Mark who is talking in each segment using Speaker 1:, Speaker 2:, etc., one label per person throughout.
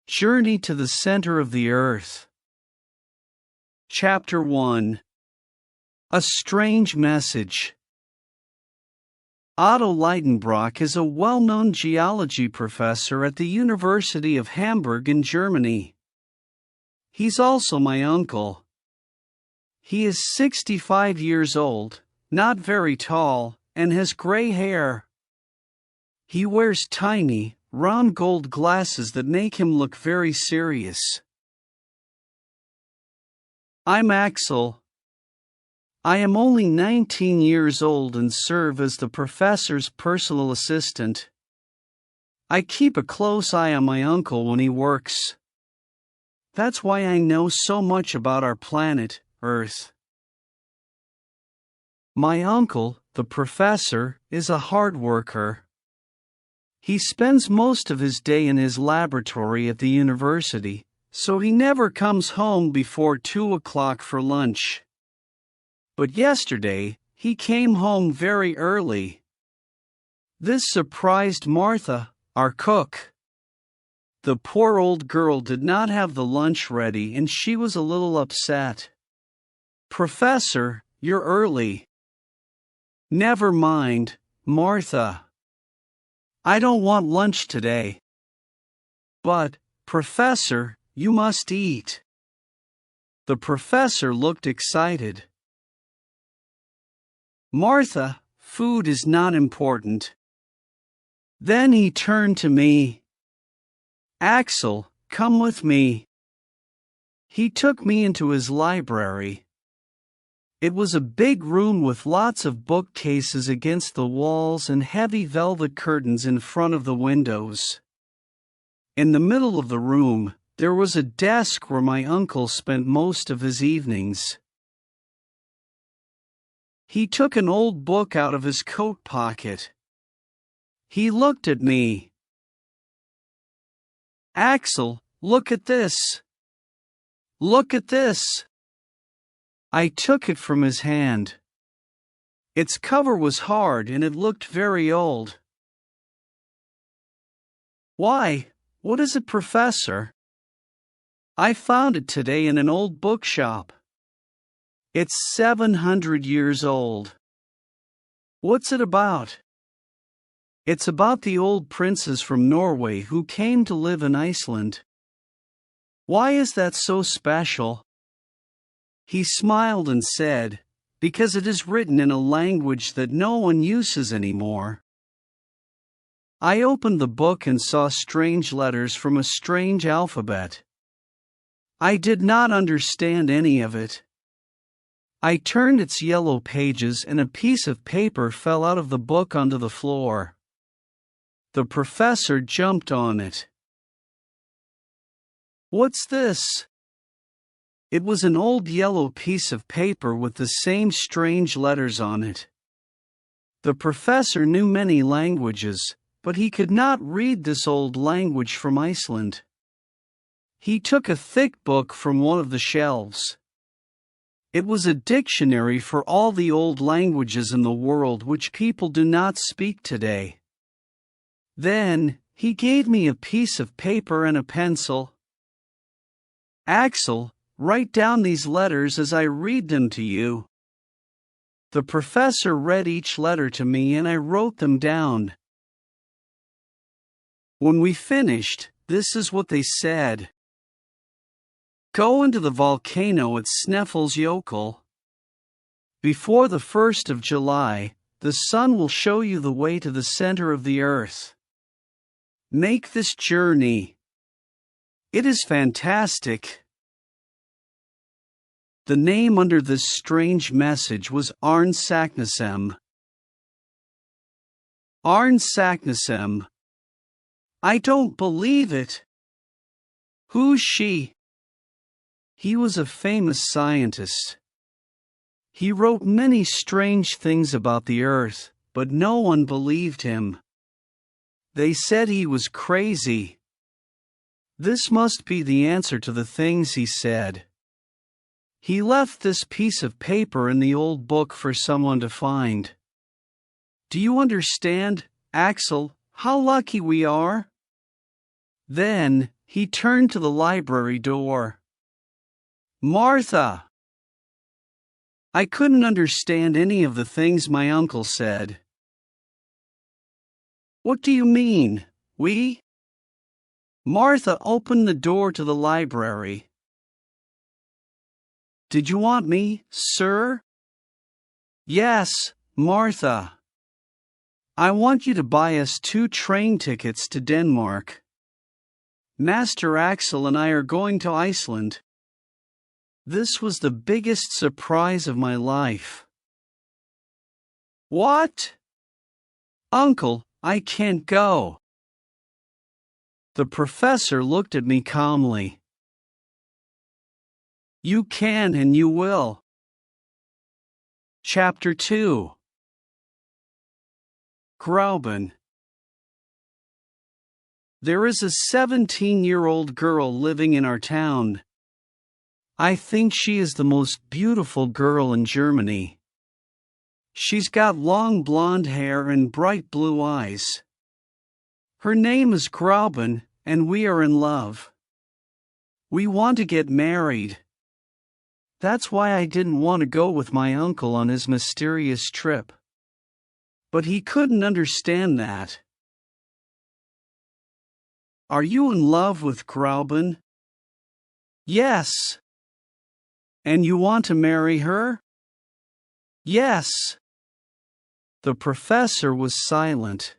Speaker 1: Journey to the Center of the Earth. Chapter 1. A Strange Message. Otto Leidenbrock is a well-known geology professor at the University of Hamburg in Germany. He's also my uncle. He is 65 years old, not very tall, and has gray hair. He wears tiny, round gold glasses that make him look very serious. I'm Axel. I am only 19 years old and serve as the professor's personal assistant. I keep a close eye on my uncle when he works. That's why I know so much about our planet, Earth. My uncle, the professor, is a hard worker. He spends most of his day in his laboratory at the university, so he never comes home before 2 o'clock for lunch. But yesterday, he came home very early. This surprised Martha, our cook. The poor old girl did not have the lunch ready and she was a little upset. "Professor, you're early." "Never mind, Martha. I don't want lunch today." "But, Professor, you must eat." The professor looked excited. "Martha, food is not important." Then he turned to me. "Axel, come with me." He took me into his library. It was a big room with lots of bookcases against the walls and heavy velvet curtains in front of the windows. In the middle of the room, there was a desk where my uncle spent most of his evenings. He took an old book out of his coat pocket. He looked at me. "Axel, look at this. Look at this." I took it from his hand. Its cover was hard and it looked very old. "Why, what is it, Professor?" "I found it today in an old bookshop. It's 700 years old." "What's it about?" "It's about the old princes from Norway who came to live in Iceland." "Why is that so special?" He smiled and said, "Because it is written in a language that no one uses anymore." I opened the book and saw strange letters from a strange alphabet. I did not understand any of it. I turned its yellow pages and a piece of paper fell out of the book onto the floor. The professor jumped on it. "What's this?" It was an old yellow piece of paper with the same strange letters on it. The professor knew many languages, but he could not read this old language from Iceland. He took a thick book from one of the shelves. It was a dictionary for all the old languages in the world which people do not speak today. Then, he gave me a piece of paper and a pencil. "Axel, write down these letters as I read them to you." The professor read each letter to me and I wrote them down. When we finished, this is what they said. "Go into the volcano at Snæfellsjökull. Before the 1st of July, the sun will show you the way to the center of the earth. Make this journey. It is fantastic." The name under this strange message was Arne Saknessem. Arne Saknessem. I don't believe it. Who's she? He was a famous scientist. He wrote many strange things about the Earth, but no one believed him. They said he was crazy. This must be the answer to the things he said. He left this piece of paper in the old book for someone to find. Do you understand, Axel, how lucky we are? Then, he turned to the library door. Martha! I couldn't understand any of the things my uncle said. What do you mean, we? Martha opened the door to the library. Did you want me, sir? Yes, Martha. I want you to buy us 2 train tickets to Denmark. Master Axel and I are going to Iceland. This was the biggest surprise of my life. What? Uncle, I can't go. The professor looked at me calmly. You can and you will. Chapter 2. Gradual. There is a 17-year-old girl living in our town. I think she is the most beautiful girl in Germany. She's got long blonde hair and bright blue eyes. Her name is Gradual, and we are in love. We want to get married. That's why I didn't want to go with my uncle on his mysterious trip. But he couldn't understand that. Are you in love with Gradual? Yes. And you want to marry her? Yes. The professor was silent.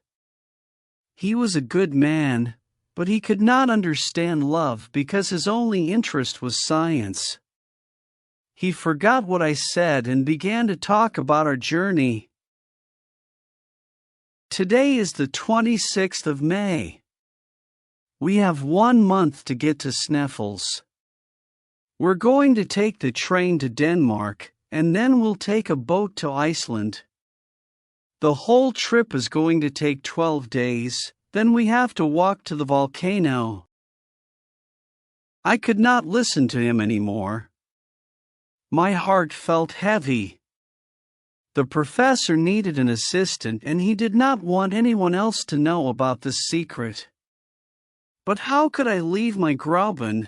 Speaker 1: He was a good man, but he could not understand love because his only interest was science. He forgot what I said and began to talk about our journey. Today is the 26th of May. We have 1 month to get to Sneffels. We're going to take the train to Denmark, and then we'll take a boat to Iceland. The whole trip is going to take 12 days, then we have to walk to the volcano. I could not listen to him anymore. My heart felt heavy. The professor needed an assistant and he did not want anyone else to know about this secret. But how could I leave my Gradual?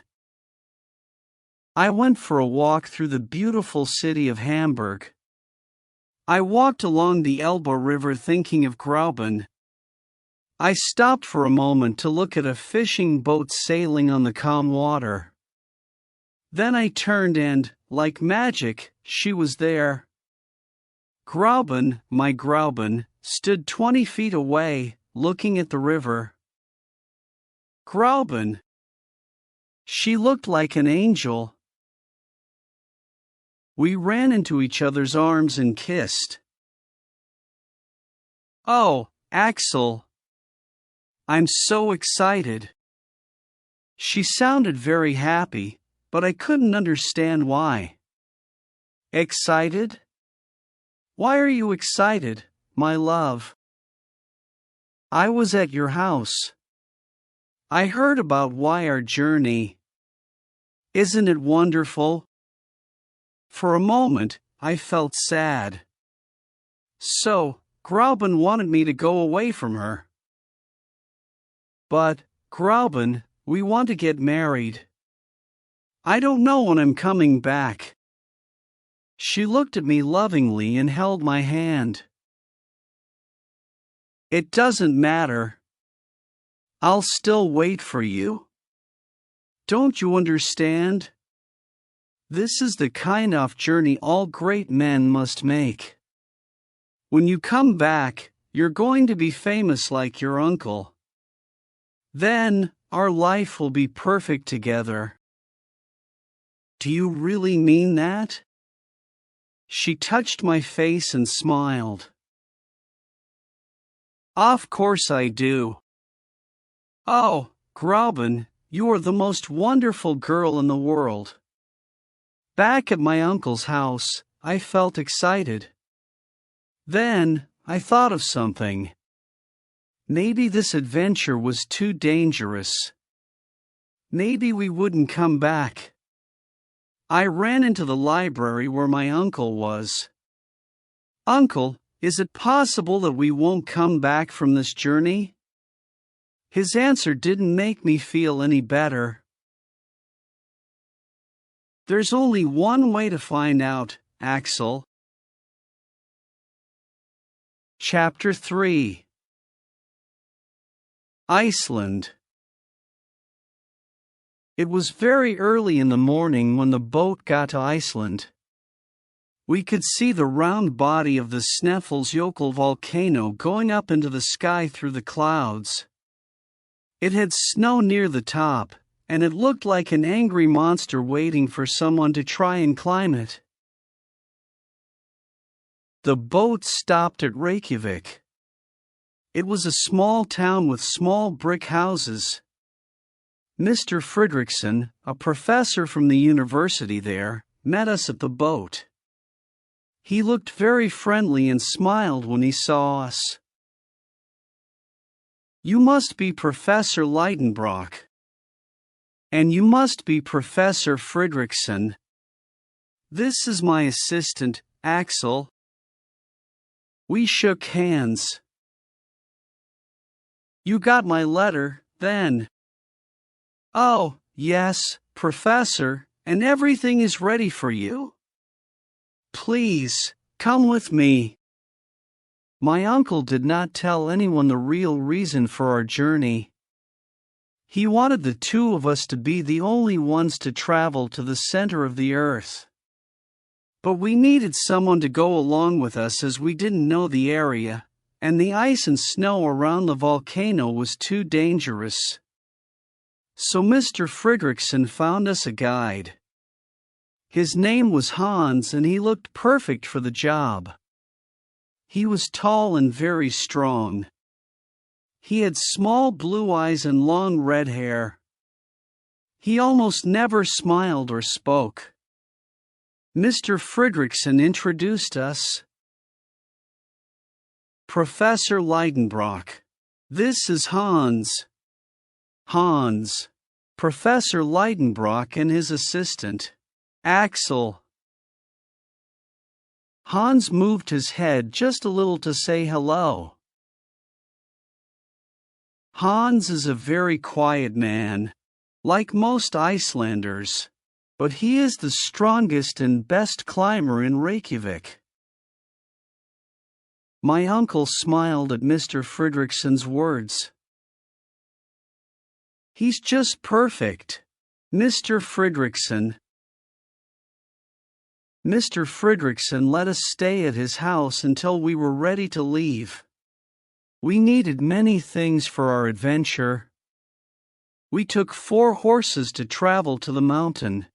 Speaker 1: I went for a walk through the beautiful city of Hamburg. I walked along the Elbe River thinking of Gradual. I stopped for a moment to look at a fishing boat sailing on the calm water. Then I turned and, like magic, she was there. Gradual, my Gradual, stood 20 feet away, looking at the river. Gradual. She looked like an angel. We ran into each other's arms and kissed. Oh, Axel. I'm so excited. She sounded very happy, but I couldn't understand why. Excited? Why are you excited, my love? I was at your house. I heard about our journey. Isn't it wonderful? For a moment, I felt sad. So, Gradual wanted me to go away from her. But, Gradual, we want to get married. I don't know when I'm coming back. She looked at me lovingly and held my hand. It doesn't matter. I'll still wait for you. Don't you understand? This is the kind of journey all great men must make. When you come back, you're going to be famous like your uncle. Then, our life will be perfect together. Do you really mean that? She touched my face and smiled. Of course I do. Oh, Gradual, you are the most wonderful girl in the world. Back at my uncle's house, I felt excited. Then, I thought of something. Maybe this adventure was too dangerous. Maybe we wouldn't come back. I ran into the library where my uncle was. Uncle, is it possible that we won't come back from this journey? His answer didn't make me feel any better. There's only one way to find out, Axel. Chapter 3. Iceland. It was very early in the morning when the boat got to Iceland. We could see the round body of the Snæfellsjökull volcano going up into the sky through the clouds. It had snow near the top, and it looked like an angry monster waiting for someone to try and climb it. The boat stopped at Reykjavik. It was a small town with small brick houses. Mr. Fredriksson, a professor from the university there, met us at the boat. He looked very friendly and smiled when he saw us. "You must be Professor Lidenbrock. And you must be Professor Fredriksson. This is my assistant, Axel." We shook hands. "You got my letter, then?" "Oh, yes, Professor, and everything is ready for you. Please, come with me." My uncle did not tell anyone the real reason for our journey. He wanted the two of us to be the only ones to travel to the center of the earth. But we needed someone to go along with us as we didn't know the area, and the ice and snow around the volcano was too dangerous. So Mr. Fredriksson found us a guide. His name was Hans and he looked perfect for the job. He was tall and very strong. He had small blue eyes and long red hair. He almost never smiled or spoke. Mr. Fredriksson introduced us. "Professor Lidenbrock. This is Hans." Hans. Professor Lidenbrock and his assistant, Axel. Hans moved his head just a little to say hello. Hans is a very quiet man, like most Icelanders, but he is the strongest and best climber in Reykjavik. My uncle smiled at Mr. Fredriksson's words. "He's just perfect, Mr. Fredriksson." Mr. Fredriksson let us stay at his house until we were ready to leave. We needed many things for our adventure. We took 4 horses to travel to the mountain.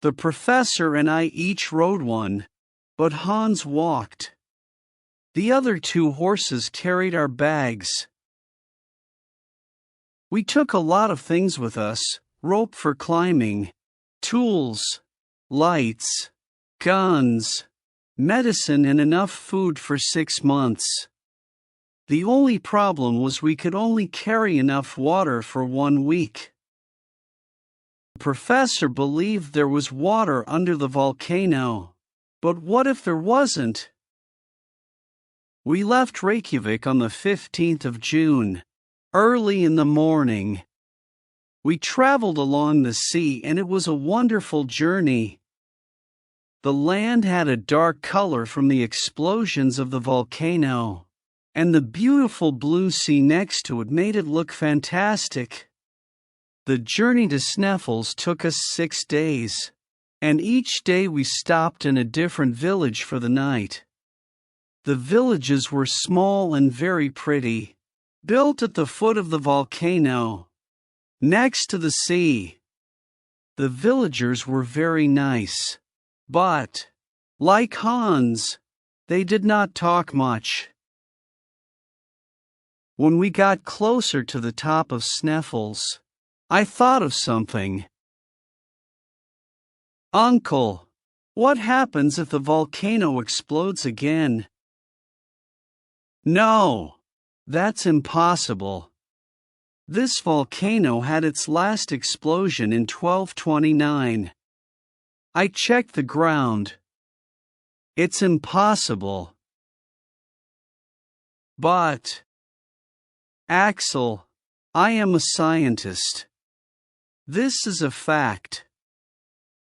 Speaker 1: The professor and I each rode one, but Hans walked. The other 2 horses carried our bags. We took a lot of things with us: rope for climbing, tools, lights, guns, medicine, and enough food for 6 months. The only problem was we could only carry enough water for 1 week. The professor believed there was water under the volcano, but what if there wasn't? We left Reykjavik on the 15th of June, early in the morning. We traveled along the sea and it was a wonderful journey. The land had a dark color from the explosions of the volcano, and the beautiful blue sea next to it made it look fantastic. The journey to Snæfellsjökull took us 6 days, and each day we stopped in a different village for the night. The villages were small and very pretty, built at the foot of the volcano, next to the sea. The villagers were very nice, but, like Hans, they did not talk much. When we got closer to the top of Snæfellsjökull, I thought of something. "Uncle, what happens if the volcano explodes again?" "No, that's impossible. This volcano had its last explosion in 1229. I checked the ground. It's impossible." "But, Axel, I am a scientist. This is a fact.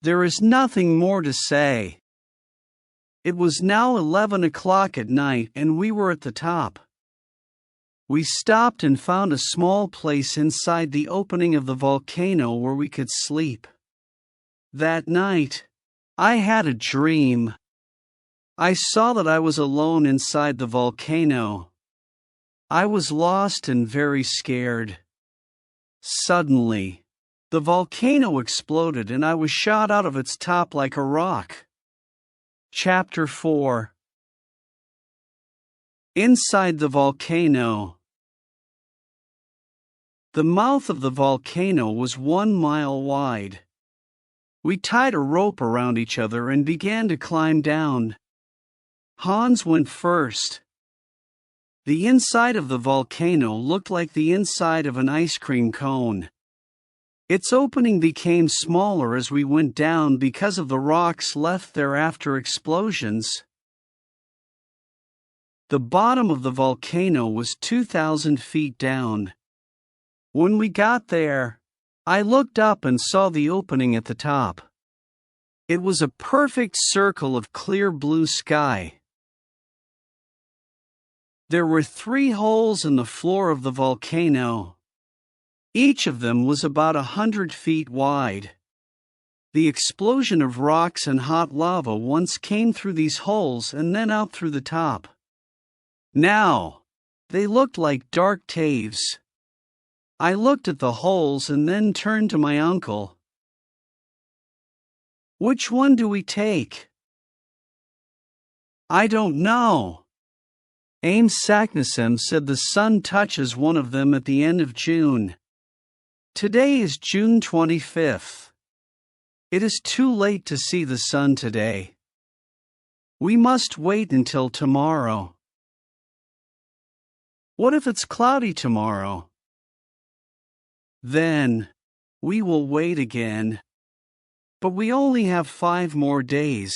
Speaker 1: There is nothing more to say. It was now 11 o'clock at night and we were at the top. We stopped and found a small place inside the opening of the volcano where we could sleep. That night, I had a dream. I saw that I was alone inside the volcano. I was lost and very scared. Suddenly, the volcano exploded and I was shot out of its top like a rock. Chapter 4. Inside the volcano. The mouth of the volcano was 1 mile wide. We tied a rope around each other and began to climb down. Hans went first. The inside of the volcano looked like the inside of an ice cream cone. Its opening became smaller as we went down because of the rocks left there after explosions. The bottom of the volcano was 2,000 feet down. When we got there, I looked up and saw the opening at the top. It was a perfect circle of clear blue sky. There were 3 holes in the floor of the volcano. Each of them was about 100 feet wide. The explosion of rocks and hot lava once came through these holes and then out through the top. Now, they looked like dark caves. I looked at the holes and then turned to my uncle. Which one do we take? I don't know. Saknussemm said the sun touches one of them at the end of June. Today is June 25th. It is too late to see the sun today. We must wait until tomorrow. What if it's cloudy tomorrow? Then, we will wait again. But we only have 5 more days.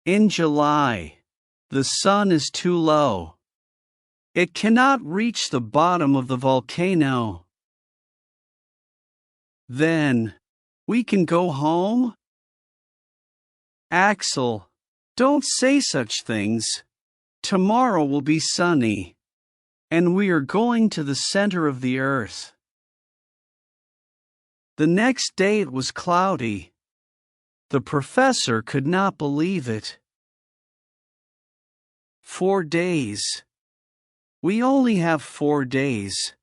Speaker 1: In July, the sun is too low. It cannot reach the bottom of the volcano. Then, we can go home? Axel, don't say such things. Tomorrow will be sunny. And we are going to the center of the earth. The next day it was cloudy. The professor could not believe it. 4 days. We only have 4 days.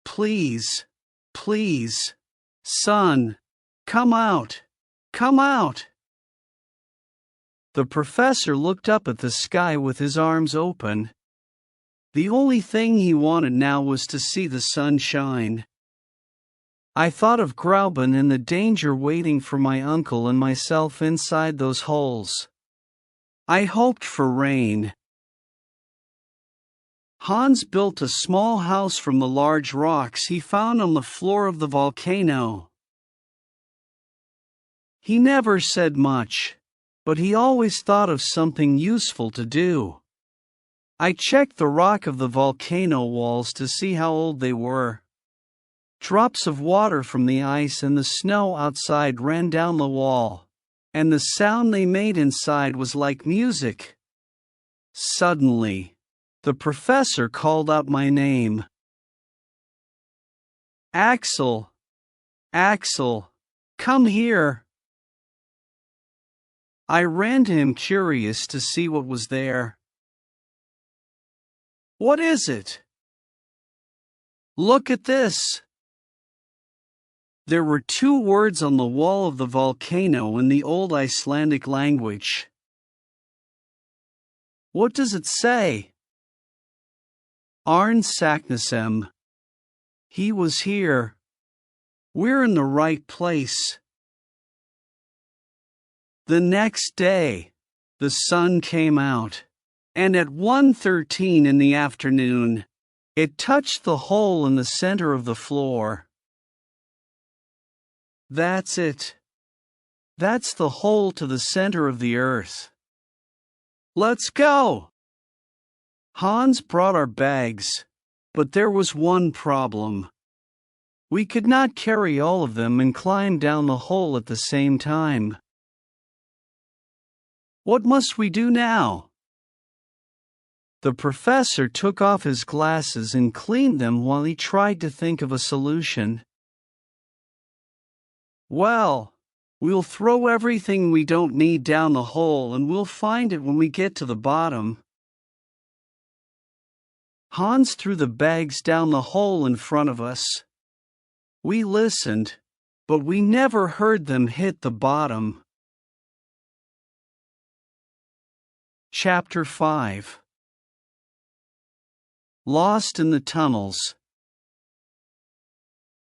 Speaker 1: Please, please, sun, come out, come out. The professor looked up at the sky with his arms open. The only thing he wanted now was to see the sun shine. I thought of Gradual and the danger waiting for my uncle and myself inside those holes. I hoped for rain. Hans built a small house from the large rocks he found on the floor of the volcano. He never said much, but he always thought of something useful to do. I checked the rock of the volcano walls to see how old they were. Drops of water from the ice and the snow outside ran down the wall, and the sound they made inside was like music. Suddenly, the professor called out my name. Axel! Axel! Come here! I ran to him curious to see what was there. What is it? Look at this! There were 2 words on the wall of the volcano in the old Icelandic language. What does it say? Arn Saknussemm. He was here. We're in the right place. The next day, the sun came out, and at 1:13 in the afternoon, it touched the hole in the center of the floor. That's it. That's the hole to the center of the earth. Let's go! Hans brought our bags, But there was one problem. We could not carry all of them and climb down the hole at the same time. What must we do now? The professor took off his glasses and cleaned them while he tried to think of a solution. Well, we'll throw everything we don't need down the hole and we'll find it when we get to the bottom. Hans threw the bags down the hole in front of us. We listened, but we never heard them hit the bottom. Chapter 5. Lost in the tunnels.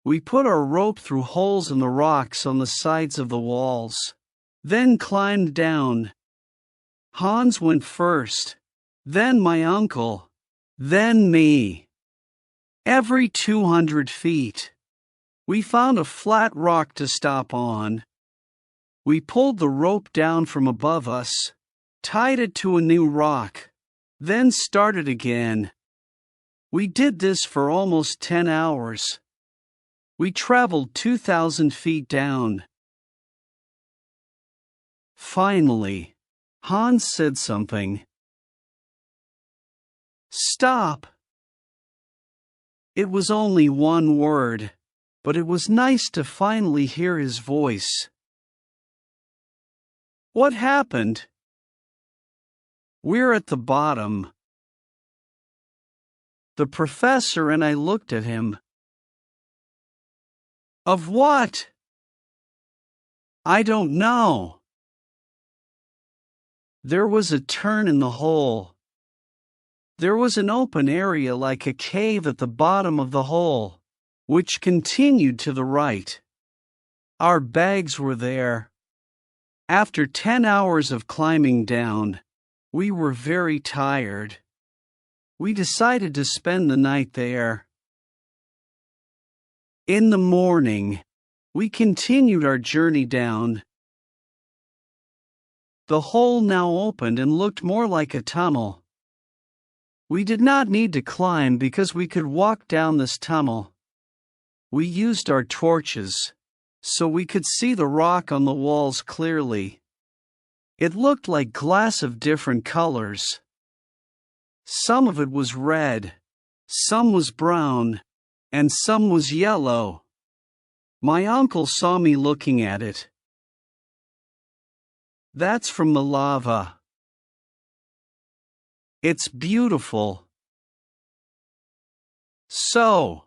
Speaker 1: We put our rope through holes in the rocks on the sides of the walls, then climbed down. Hans went first, then my uncle, then me. Every 200 feet, we found a flat rock to stop on. We pulled the rope down from above us, tied it to a new rock, then started again. We did this for almost 10 hours. We traveled 2,000 feet down. Finally, Hans said something. Stop! It was only one word, but it was nice to finally hear his voice. What happened? We're at the bottom. The professor and I looked at him. Of what? I don't know. There was a turn in the hole. There was an open area like a cave at the bottom of the hole, which continued to the right. Our bags were there. After 10 hours of climbing down, we were very tired. We decided to spend the night there. In the morning, we continued our journey down. The hole now opened and looked more like a tunnel. We did not need to climb because we could walk down this tunnel. We used our torches, so we could see the rock on the walls clearly. It looked like glass of different colors. Some of it was red, some was brown, and some was yellow. My uncle saw me looking at it. That's from the lava. It's beautiful. So,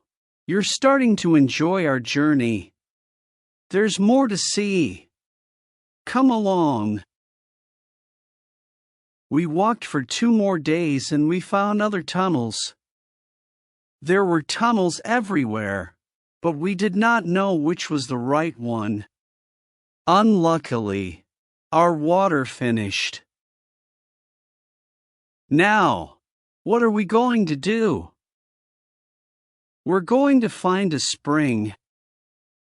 Speaker 1: you're starting to enjoy our journey. There's more to see. Come along. We walked for 2 more days and we found other tunnels. There were tunnels everywhere, but we did not know which was the right one. Unluckily, our water finished. Now, what are we going to do? We're going to find a spring.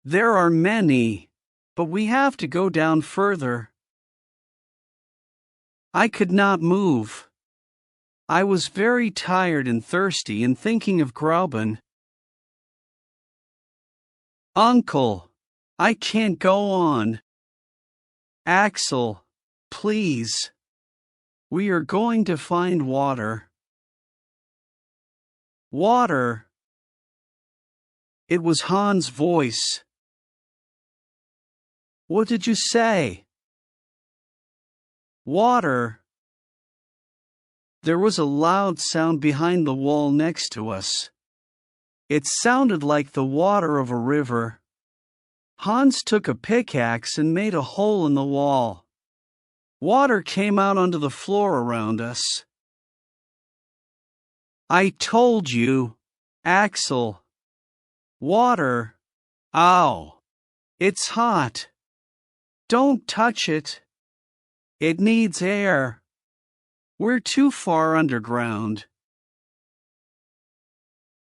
Speaker 1: There are many, but we have to go down further. I could not move. I was very tired and thirsty and thinking of Gradual. Uncle, I can't go on. Axel, please. We are going to find water. Water? It was Hans' voice. What did you say? Water. There was a loud sound behind the wall next to us. It sounded like the water of a river. Hans took a pickaxe and made a hole in the wall. Water came out onto the floor around us. I told you, Axel. Water. Ow. It's hot. Don't touch it. It needs air. We're too far underground.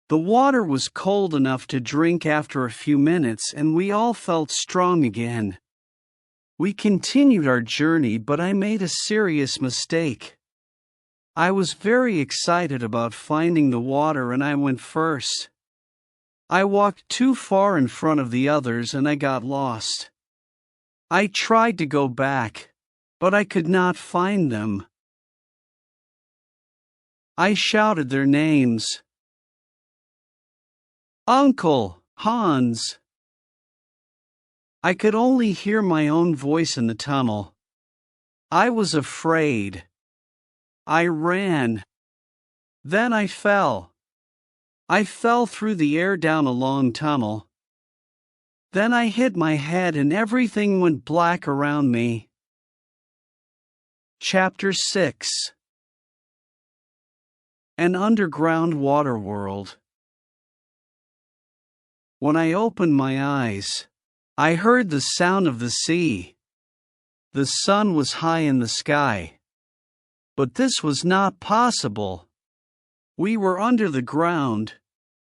Speaker 1: The water was cold enough to drink after a few minutes and we all felt strong again. We continued our journey, but I made a serious mistake. I was very excited about finding the water and I went first. I walked too far in front of the others and I got lost. I tried to go back, but I could not find them. I shouted their names. Uncle, Hans. I could only hear my own voice in the tunnel. I was afraid. I ran. Then I fell. I fell through the air down a long tunnel. Then I hit my head and everything went black around me. Chapter 6. An Underground Water World. When I opened my eyes, I heard the sound of the sea. The sun was high in the sky. But this was not possible. We were under the ground.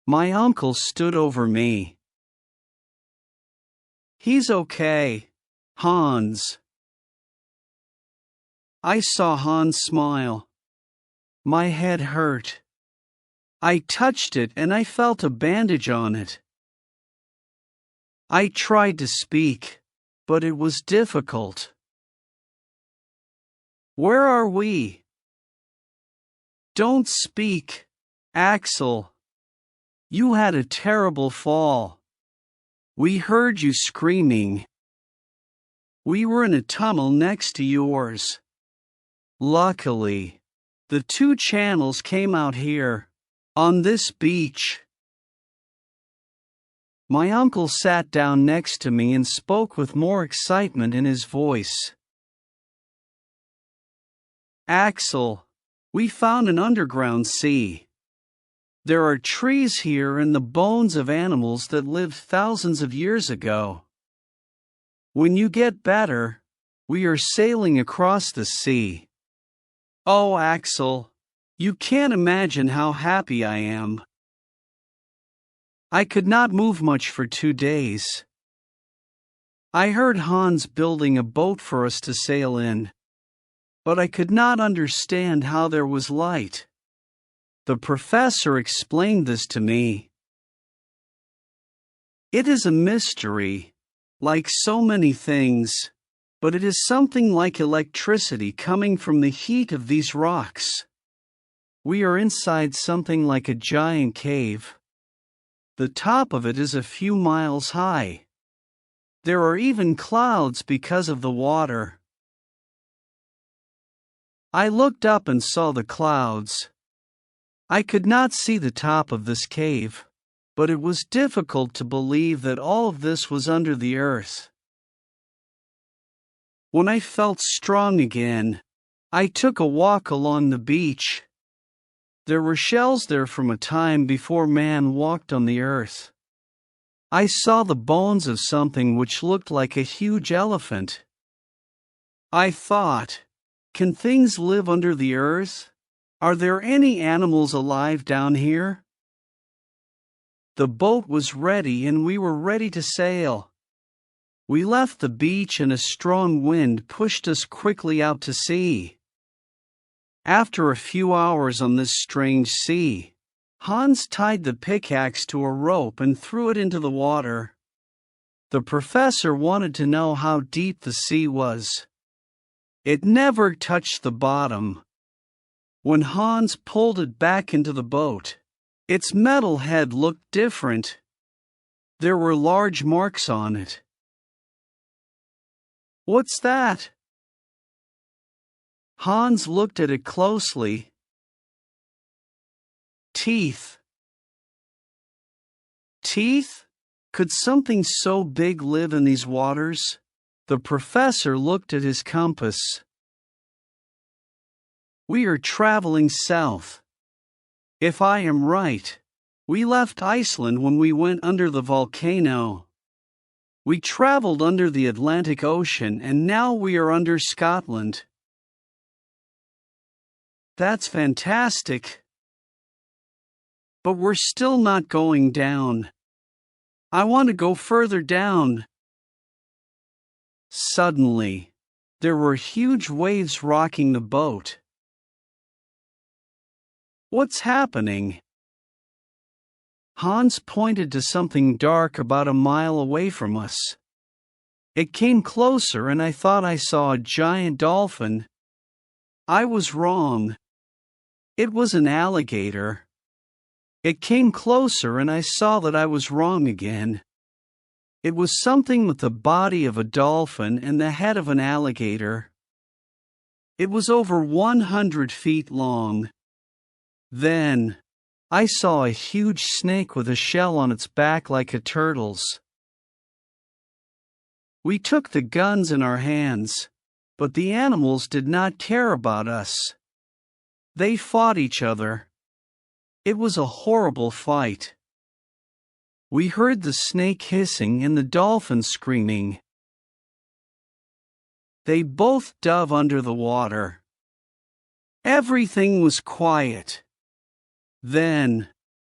Speaker 1: My uncle stood over me. He's okay, Hans. I saw Hans smile. My head hurt. I touched it and I felt a bandage on it. I tried to speak, but it was difficult. Where are we? Don't speak, Axel. You had a terrible fall. We heard you screaming. We were in a tunnel next to yours. Luckily, the two channels came out here, on this beach. My uncle sat down next to me and spoke with more excitement in his voice. Axel, we found an underground sea. There are trees here and the bones of animals that lived thousands of years ago. When you get better, we are sailing across the sea. Oh, Axel, you can't imagine how happy I am. I could not move much for 2 days. I heard Hans building a boat for us to sail in, but I could not understand how there was light. The professor explained this to me. It is a mystery, like so many things, but it is something like electricity coming from the heat of these rocks. We are inside something like a giant cave. The top of it is a few miles high. There are even clouds because of the water. I looked up and saw the clouds. I could not see the top of this cave, but it was difficult to believe that all of this was under the earth. When I felt strong again, I took a walk along the beach. There were shells there from a time before man walked on the earth. I saw the bones of something which looked like a huge elephant. I thought, can things live under the earth? Are there any animals alive down here? The boat was ready and we were ready to sail. We left the beach and a strong wind pushed us quickly out to sea. After a few hours on this strange sea, Hans tied the pickaxe to a rope and threw it into the water. The professor wanted to know how deep the sea was. It never touched the bottom. When Hans pulled it back into the boat, its metal head looked different. There were large marks on it. What's that? Hans looked at it closely. Teeth. Teeth? Could something so big live in these waters? The professor looked at his compass. We are traveling south. If I am right, we left Iceland when we went under the volcano. We traveled under the Atlantic Ocean and now we are under Scotland. That's fantastic. But we're still not going down. I want to go further down. Suddenly, there were huge waves rocking the boat. What's happening? Hans pointed to something dark about a mile away from us. It came closer and I thought I saw a giant dolphin. I was wrong. It was an alligator. It came closer and I saw that I was wrong again. It was something with the body of a dolphin and the head of an alligator. It was over 100 feet long. Then, I saw a huge snake with a shell on its back like a turtle's. We took the guns in our hands, but the animals did not care about us. They fought each other. It was a horrible fight. We heard the snake hissing and the dolphin screaming. They both dove under the water. Everything was quiet. Then,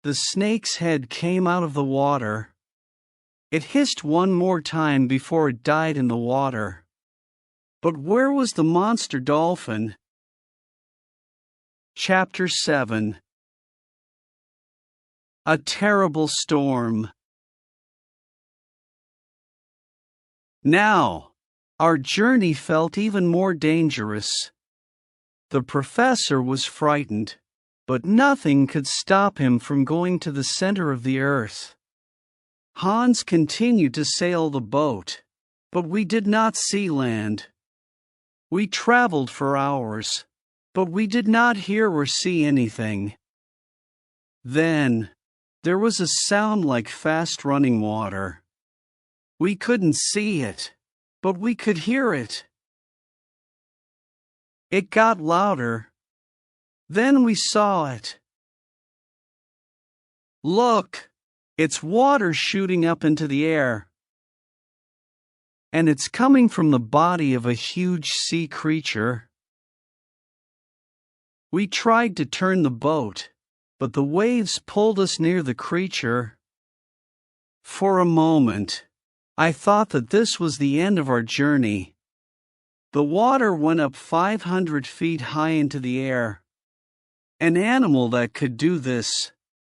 Speaker 1: the snake's head came out of the water. It hissed one more time before it died in the water. But where was the monster dolphin? Chapter 7. A terrible storm. Now, our journey felt even more dangerous. The professor was frightened, but nothing could stop him from going to the center of the earth. Hans continued to sail the boat, but we did not see land. We traveled for hours, but we did not hear or see anything. Then, there was a sound like fast-running water. We couldn't see it, but we could hear it. It got louder. Then we saw it. Look! It's water shooting up into the air. And it's coming from the body of a huge sea creature. We tried to turn the boat, but the waves pulled us near the creature. For a moment, I thought that this was the end of our journey. The water went up 500 feet high into the air. An animal that could do this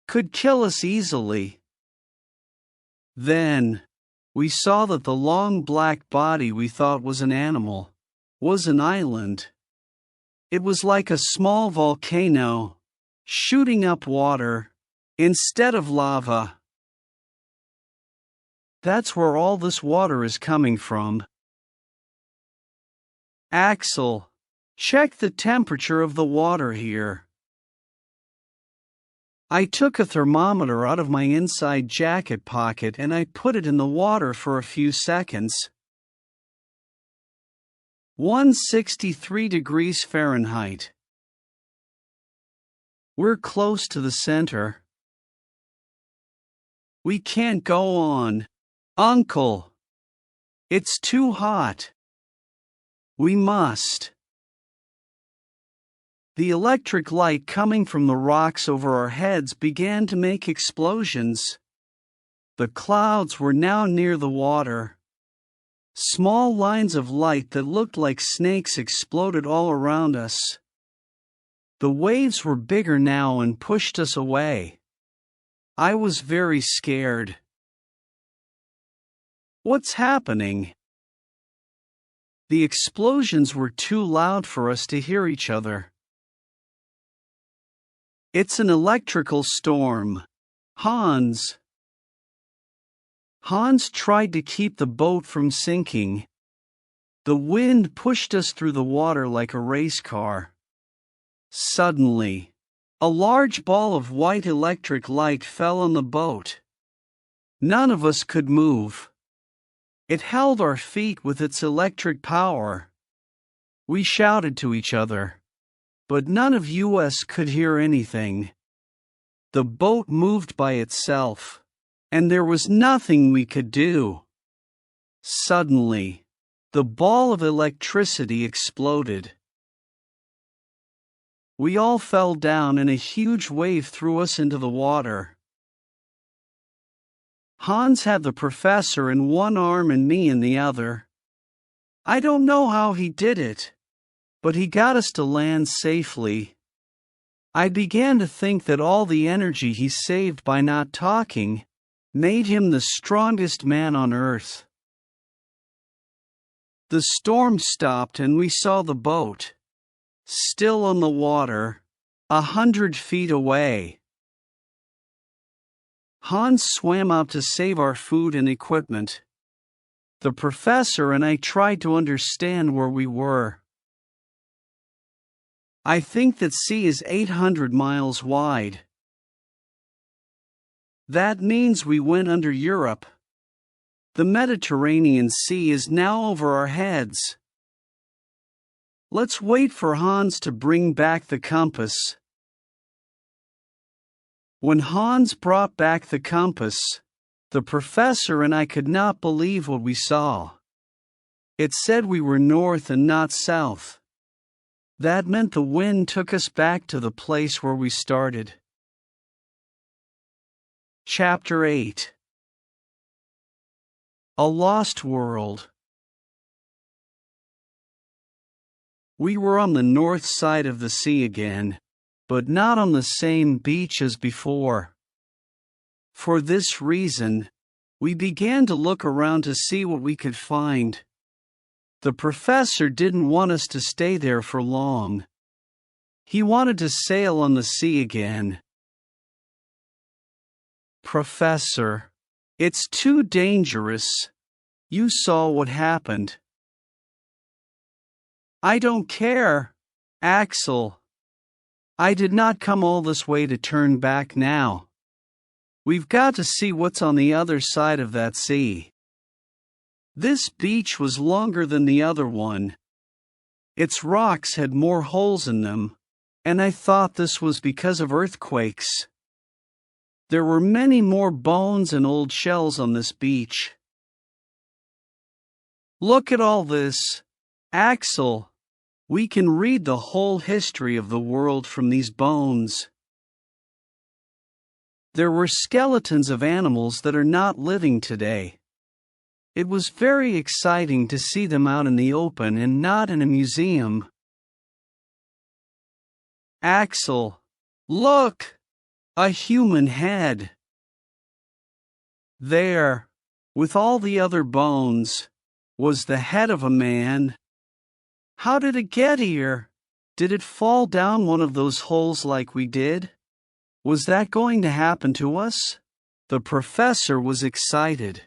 Speaker 1: could kill us easily. Then, we saw that the long black body we thought was an animal was an island. It was like a small volcano, shooting up water instead of lava. That's where all this water is coming from. Axel, check the temperature of the water here. I took a thermometer out of my inside jacket pocket and I put it in the water for a few seconds. 163 degrees Fahrenheit. We're close to the center. We can't go on, Uncle. It's too hot. We must. The electric light coming from the rocks over our heads began to make explosions. The clouds were now near the water. Small lines of light that looked like snakes exploded all around us. The waves were bigger now and pushed us away. I was very scared. What's happening? The explosions were too loud for us to hear each other. It's an electrical storm, Hans. Hans tried to keep the boat from sinking. The wind pushed us through the water like a race car. Suddenly, a large ball of white electric light fell on the boat. None of us could move. It held our feet with its electric power. We shouted to each other, but none of us could hear anything. The boat moved by itself, and there was nothing we could do. Suddenly, the ball of electricity exploded. We all fell down and a huge wave threw us into the water. Hans had the professor in one arm and me in the other. I don't know how he did it, but he got us to land safely. I began to think that all the energy he saved by not talking made him the strongest man on Earth. The storm stopped and we saw the boat, still on the water, 100 feet away. Hans swam out to save our food and equipment. The professor and I tried to understand where we were. I think that sea is 800 miles wide. That means we went under Europe. The Mediterranean Sea is now over our heads. Let's wait for Hans to bring back the compass. When Hans brought back the compass, the professor and I could not believe what we saw. It said we were north and not south. That meant the wind took us back to the place where we started. Chapter 8. A Lost World. We were on the north side of the sea again, but not on the same beach as before. For this reason, we began to look around to see what we could find. The professor didn't want us to stay there for long. He wanted to sail on the sea again. Professor, it's too dangerous. You saw what happened. I don't care, Axel. I did not come all this way to turn back now. We've got to see what's on the other side of that sea. This beach was longer than the other one. Its rocks had more holes in them, and I thought this was because of earthquakes. There were many more bones and old shells on this beach. Look at all this, Axel. We can read the whole history of the world from these bones. There were skeletons of animals that are not living today. It was very exciting to see them out in the open and not in a museum. Axel, look! A human head. There, with all the other bones, was the head of a man. How did it get here? Did it fall down one of those holes like we did? Was that going to happen to us? The professor was excited.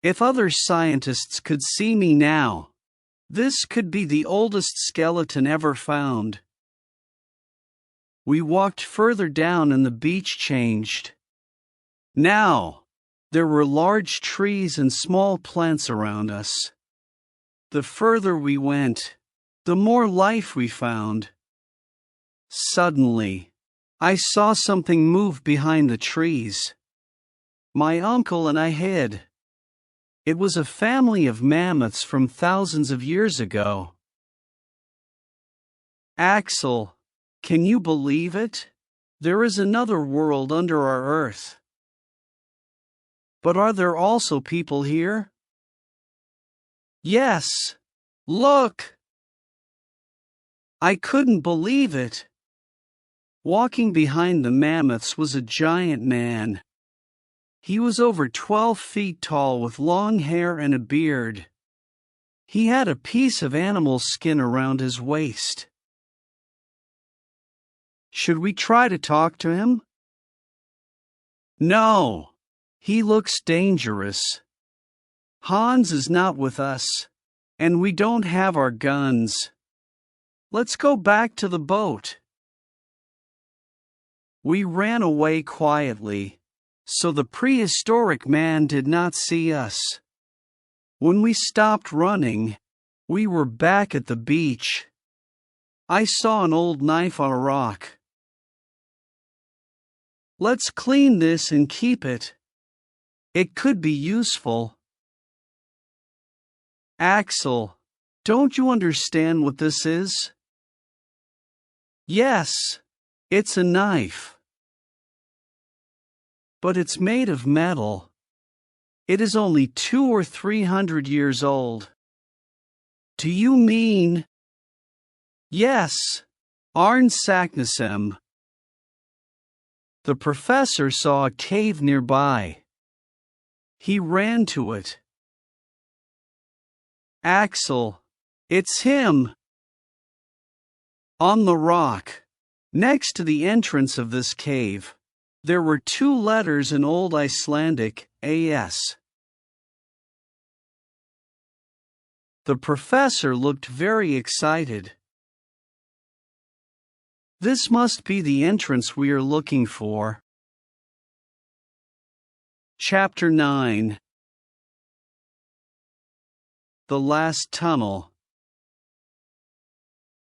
Speaker 1: If other scientists could see me now, this could be the oldest skeleton ever found. We walked further down and the beach changed. Now, there were large trees and small plants around us. The further we went, the more life we found. Suddenly, I saw something move behind the trees. My uncle and I hid. It was a family of mammoths from thousands of years ago. Axel, can you believe it? There is another world under our Earth. But are there also people here? Yes. Look! I couldn't believe it. Walking behind the mammoths was a giant man. He was over 12 feet tall with long hair and a beard. He had a piece of animal skin around his waist. Should we try to talk to him? No. He looks dangerous. Hans is not with us, and we don't have our guns. Let's go back to the boat. We ran away quietly, so the prehistoric man did not see us. When we stopped running, we were back at the beach. I saw an old knife on a rock. Let's clean this and keep it. It could be useful. Axel, don't you understand what this is? Yes, it's a knife. But it's made of metal. It is only 200 or 300 years old. Do you mean? Yes, Arn Saknussemm. The professor saw a cave nearby. He ran to it. Axel, it's him! On the rock, next to the entrance of this cave, there were two letters in Old Icelandic, AS. The professor looked very excited. This must be the entrance we are looking for. Chapter 9. The Last Tunnel.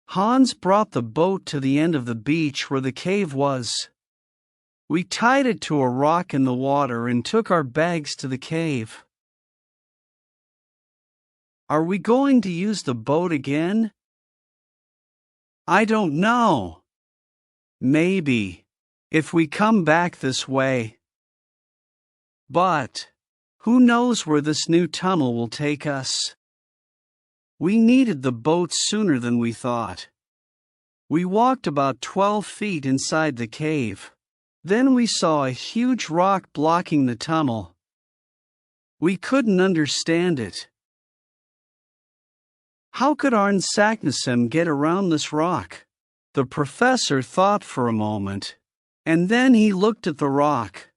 Speaker 1: Hans brought the boat to the end of the beach where the cave was. We tied it to a rock in the water and took our bags to the cave. Are we going to use the boat again? I don't know. Maybe, if we come back this way. But, who knows where this new tunnel will take us? We needed the boat sooner than we thought. We walked about 12 feet inside the cave. Then we saw a huge rock blocking the tunnel. We couldn't understand it. How could Arn Saknussemm get around this rock? The professor thought for a moment, and then he looked at the rock.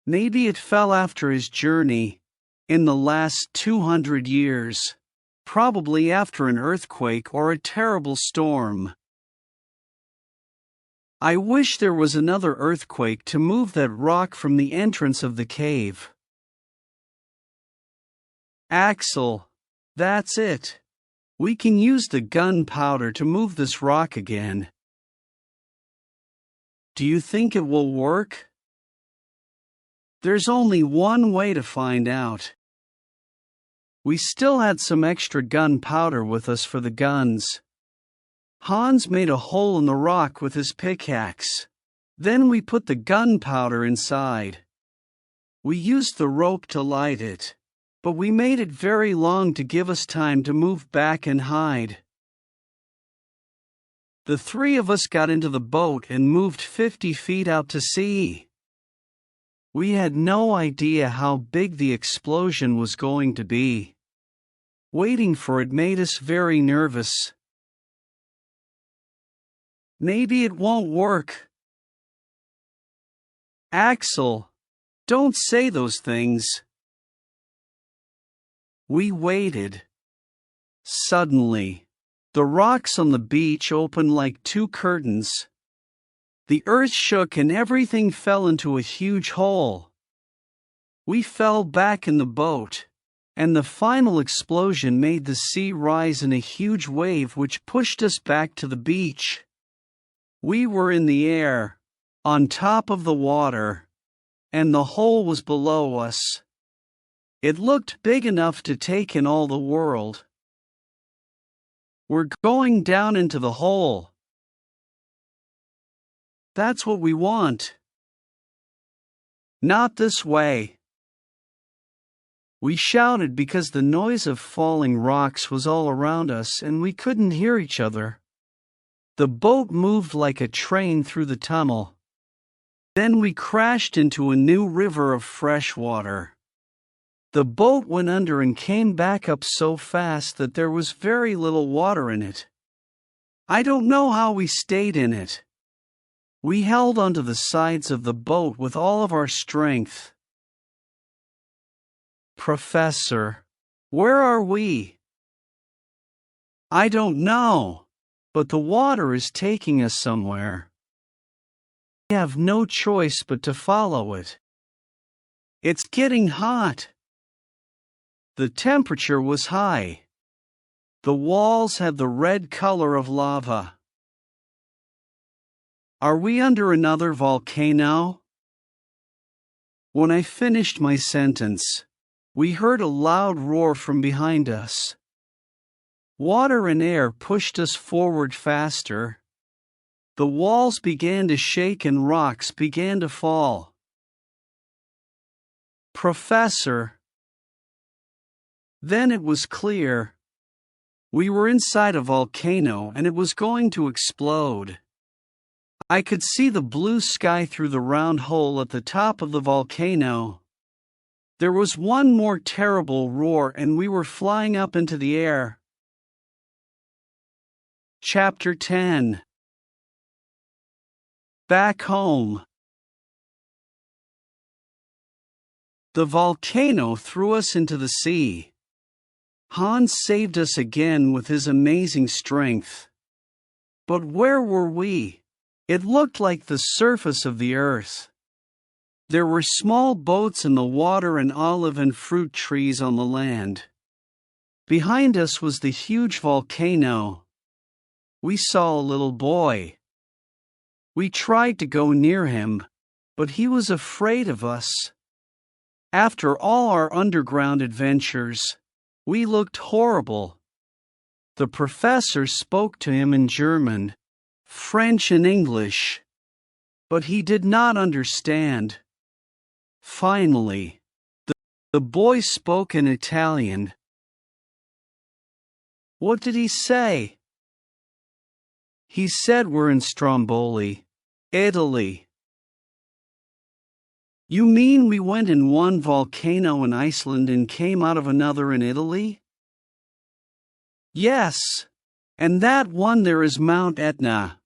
Speaker 1: Maybe it fell after his journey, in the last 200 years, probably after an earthquake or a terrible storm. I wish there was another earthquake to move that rock from the entrance of the cave. Axel, that's it. We can use the gunpowder to move this rock again. Do you think it will work? There's only one way to find out. We still had some extra gunpowder with us for the guns. Hans made a hole in the rock with his pickaxe. Then we put the gunpowder inside. We used the rope to light it, but we made it very long to give us time to move back and hide. The three of us got into the boat and moved 50 feet out to sea. We had no idea how big the explosion was going to be. Waiting for it made us very nervous. Maybe it won't work. Axel, don't say those things. We waited. Suddenly, the rocks on the beach opened like two curtains. The earth shook and everything fell into a huge hole. We fell back in the boat, and the final explosion made the sea rise in a huge wave which pushed us back to the beach. We were in the air, on top of the water, and the hole was below us. It looked big enough to take in all the world. We're going down into the hole. That's what we want. Not this way. We shouted because the noise of falling rocks was all around us and we couldn't hear each other. The boat moved like a train through the tunnel. Then we crashed into a new river of fresh water. The boat went under and came back up so fast that there was very little water in it. I don't know how we stayed in it. We held onto the sides of the boat with all of our strength. Professor, where are we? I don't know, but the water is taking us somewhere. We have no choice but to follow it. It's getting hot. The temperature was high. The walls had the red color of lava. Are we under another volcano? When I finished my sentence, we heard a loud roar from behind us. Water and air pushed us forward faster. The walls began to shake and rocks began to fall. Professor. Then it was clear. We were inside a volcano and it was going to explode. I could see the blue sky through the round hole at the top of the volcano. There was one more terrible roar and we were flying up into the air. Chapter 10. Back home. The volcano threw us into the sea. Hans saved us again with his amazing strength. But where were we? It looked like the surface of the earth. There were small boats in the water and olive and fruit trees on the land. Behind us was the huge volcano. We saw a little boy. We tried to go near him, but he was afraid of us. After all our underground adventures, we looked horrible. The professor spoke to him in German, French and English, but he did not understand. Finally, the boy spoke in Italian. What did he say? He said we're in Stromboli, Italy. You mean we went in one volcano in Iceland and came out of another in Italy? Yes, and that one there is Mount Etna.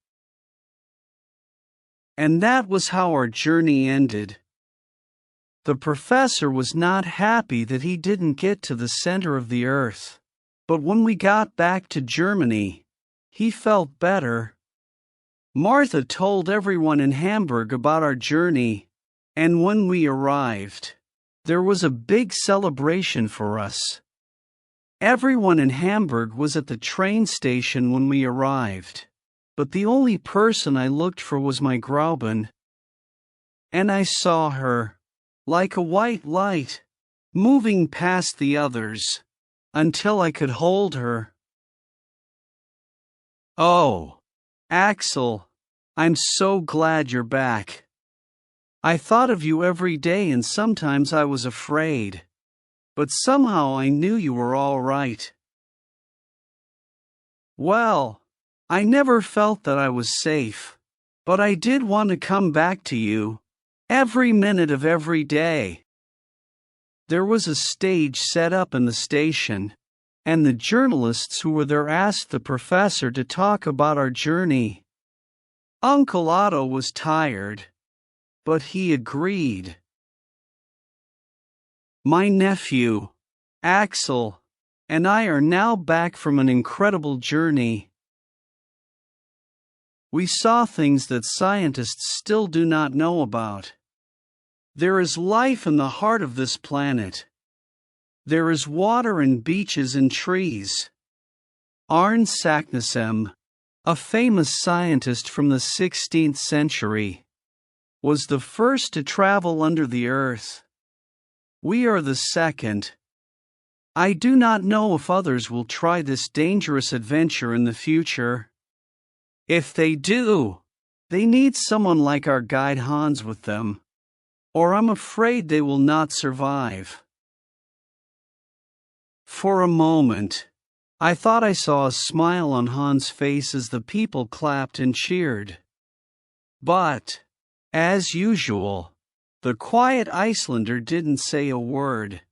Speaker 1: And that was how our journey ended. The professor was not happy that he didn't get to the center of the earth, but when we got back to Germany, he felt better. Martha told everyone in Hamburg about our journey, and when we arrived, there was a big celebration for us. Everyone in Hamburg was at the train station when we arrived, but the only person I looked for was my Grauben. And I saw her, like a white light, moving past the others, until I could hold her. Oh, Axel, I'm so glad you're back. I thought of you every day and sometimes I was afraid. But somehow I knew you were all right. Well, I never felt that I was safe, but I did want to come back to you, every minute of every day. There was a stage set up in the station, and the journalists who were there asked the professor to talk about our journey. Uncle Otto was tired, but he agreed. My nephew, Axel, and I are now back from an incredible journey. We saw things that scientists still do not know about. There is life in the heart of this planet. There is water and beaches and trees. Arne Saknussemm, a famous scientist from the 16th century, was the first to travel under the earth. We are the second. I do not know if others will try this dangerous adventure in the future. If they do, they need someone like our guide Hans with them, or I'm afraid they will not survive. For a moment, I thought I saw a smile on Hans' face as the people clapped and cheered. But, as usual, the quiet Icelander didn't say a word.